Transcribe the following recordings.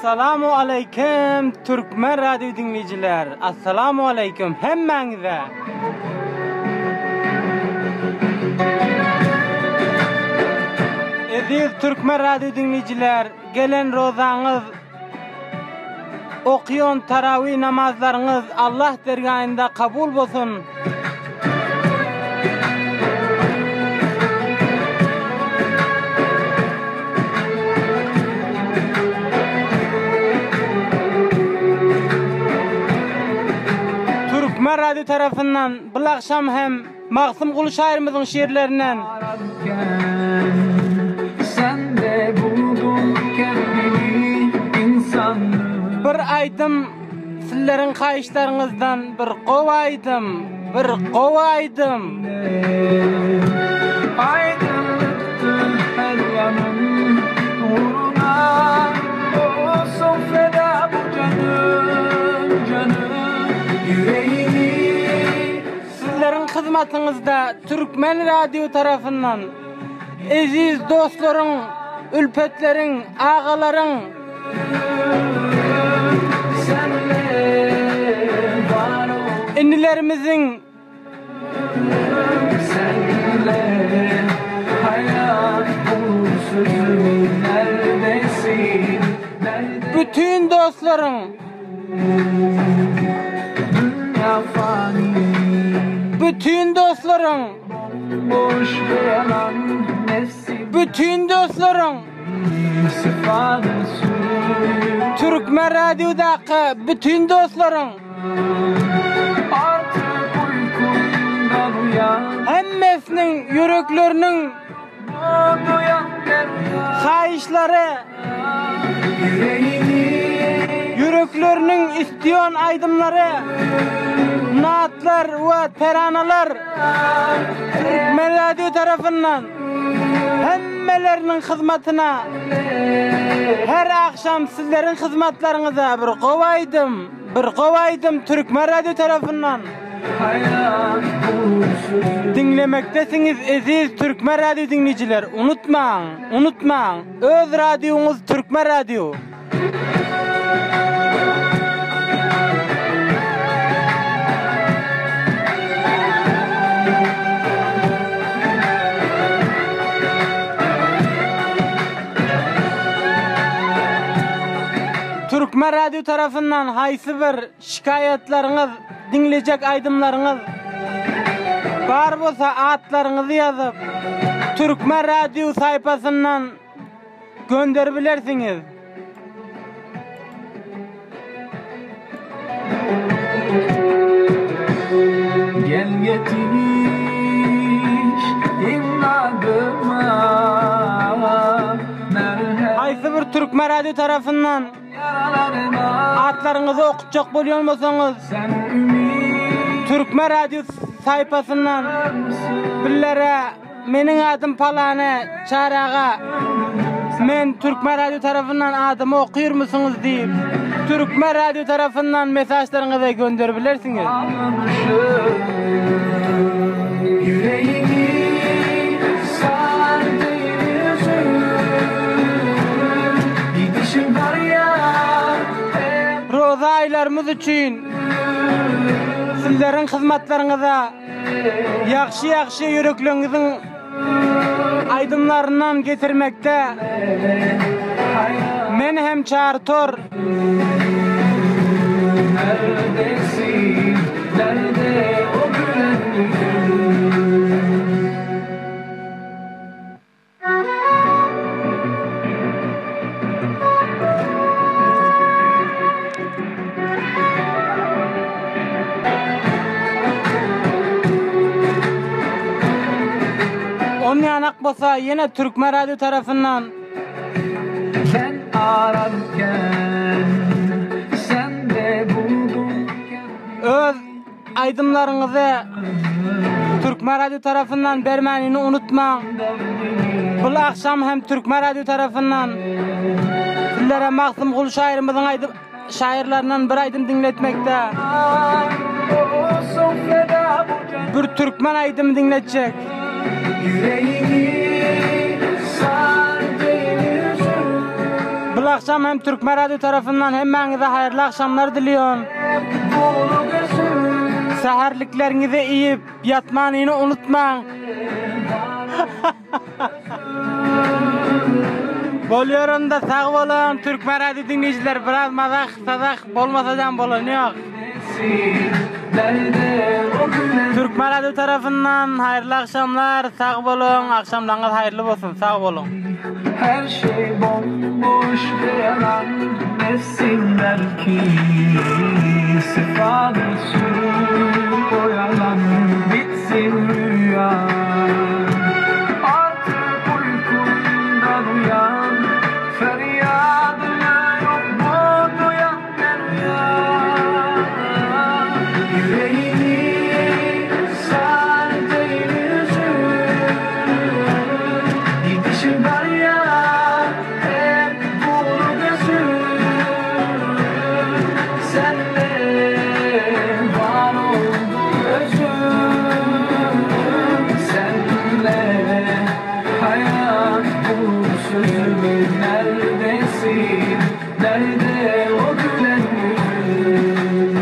Assalamu aleyküm Türkmen radyo dinleyiciler. Assalamu aleyküm hemmenize. Aziz Türkmen radyo dinleyiciler, gelen rozanız, okuyon taravih namazlarınız Allah dergahında kabul olsun. Türkmen radyo tarafından bu akşam hem Maksum Kulu şairimizin şiirlerinden sen de buldun kendini insanlığı. Bir aydım sizlerin kayışlarınızdan bir kovaydım, bir kovaydım. Aydınlıktı her yanım uğruna, olsun feda bu canım, canım yüreğimi. Sizlerin hizmetinizde Türkmen radyo tarafından aziz dostların, ülpetlerin, ağaların ennilerimizin bütün dostların bütün dostların bütün dostlarım Türkmen radyodaki bütün dostlarım artık uykundan uyan, hemmesinin yüreklerinin kayışları, yüreklerinin istiyon aydımları, naatlar ve teranalar Türkmen radyo tarafından hemmelerinin hizmetine her akşam sizlerin hizmetlerinize bir kovaydım Türkmen radyo tarafından dinlemektesiniz aziz Türkmen radyo dinleyiciler. Unutmayın öz radyonuz Türkmen radyo. Türkmen radyo tarafından haysi bir şikayetleriniz, dinleyecek aydımlarınız var bolsa atlarınızı yazıp Türkmen radyo sayfasından gönderebilirsiniz. Gel yetiş imdadıma. Haysi bir Türkmen radyo tarafından atlarınızı okutacak bolýanmasaňyz Türkmen radyo sayfasından billere menin adım palany çaraga men Türkmen radyo tarafından adımı okuyur musunuz deyip Türkmen radyo tarafından mesajlarınızı gönderebilirsiniz. Roza aylarımız için sizlerin hizmetlerinize yakşı yüreklerinizin aydımlarından getirmekte men hem çağırtır. Neredesin, nerede o gülen yüzün? Onun yanak bolsa yine Türkmen radyo tarafından sen ararken sen de buldun öz aydımlarınızı Türkmen radyo tarafından vermeniini unutmayın. Bu akşam hem Türkmen radyo tarafından sizlere Maksum Kulu şairimizin şairlerinden bir aydım dinletmekte. Bir Türkmen aydım dinletecek. akşam hem Türkmen Radyo tarafından hemmenize hayırlı akşamlar diliyorum. Seherliklerinizi yiyip yatmanını unutmayın. Boluyorum da sağ olun Türkmen Radyo dinleyiciler, biraz mazak sadak olmasadan bulunuyor. Türkmen Radyo tarafından hayırlı akşamlar, sağ olun, akşamlarınız hayırlı olsun, sağ olun. Her şey bomboş ve yalan, nefsin belki sefalı su oyalan, bitsin rüya. Artık uykundan uyan, feryadına yok mu duyan ben uyan. Yüreğini sadece yüzün, gidişin var ya. Neredesin? Nerede o gülen yüzün?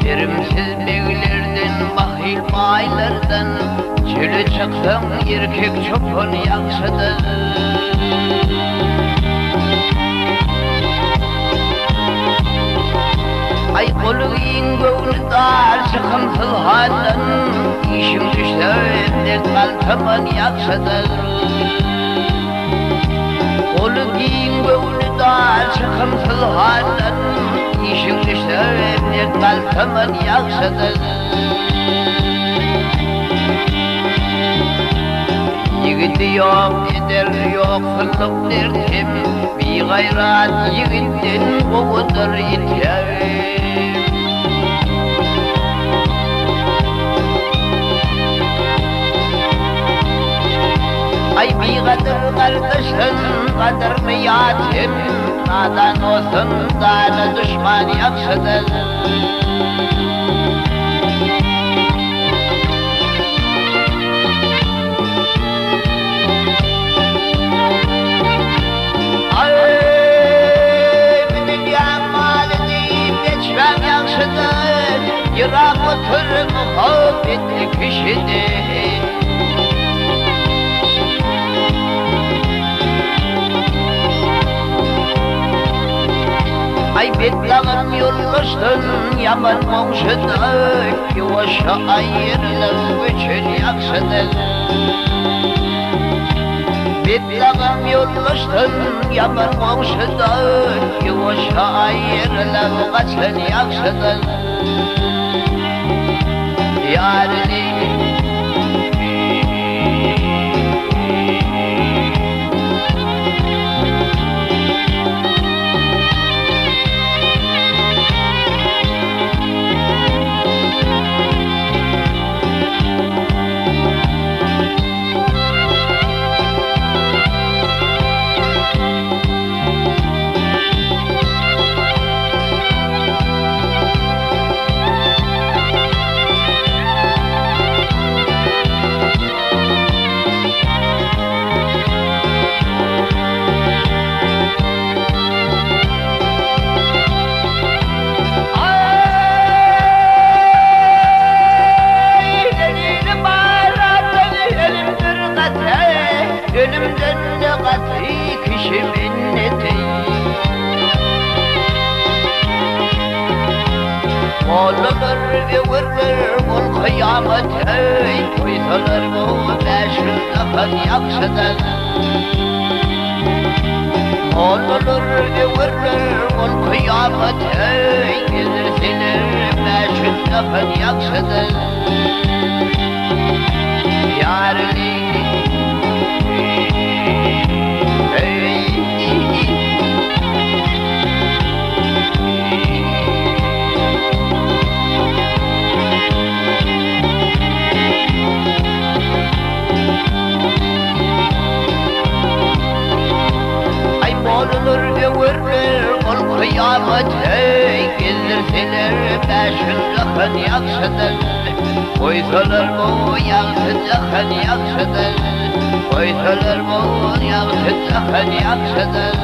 Birimsiz beglerden, bahil baylardan, çöle çıksam erkek çoban yakşıdır. Ay kolu giyin gövlü dar sıkıntıl halden, işim düşse evde kaltaman yakşıdır. Kolu giyin gövlü dar sıkıntıl halden, İşim düşse evde kaltaman yakşıdır. Yigiti yok eder yok fırlık derdim, bir gayrat yigitten kovudur yeter. Ay bir kadar kardeşin kadar mı yatim, nadan olsun da düşman yakşıdır. Ay bir dünya malı deyip geçmem yakşıdır, yırak otur muhabbetli kişidir. Ay betlağım yollaştın yaman komşuda, yuvaşa ayrılık üçün yakşıdır. Betlağım yollaştın yaman komşuda, yuvaşa ayrılık üçün yakşıdır. Yarını ölümden de katı kişi minneti. Oğlanır ve vurur ol kıyamete, koysalar bu meşhur kan yakşıdır. Oğlanır ve vurur ol kıyamete, gezirsiler meşhur kan yakşıdır. Yarını kıyamete gezdirseler başındakın yakşıdır. Koysalar bu yaksıdakın yakşıdır. Koysalar bu yaksıdakın yakşıdır.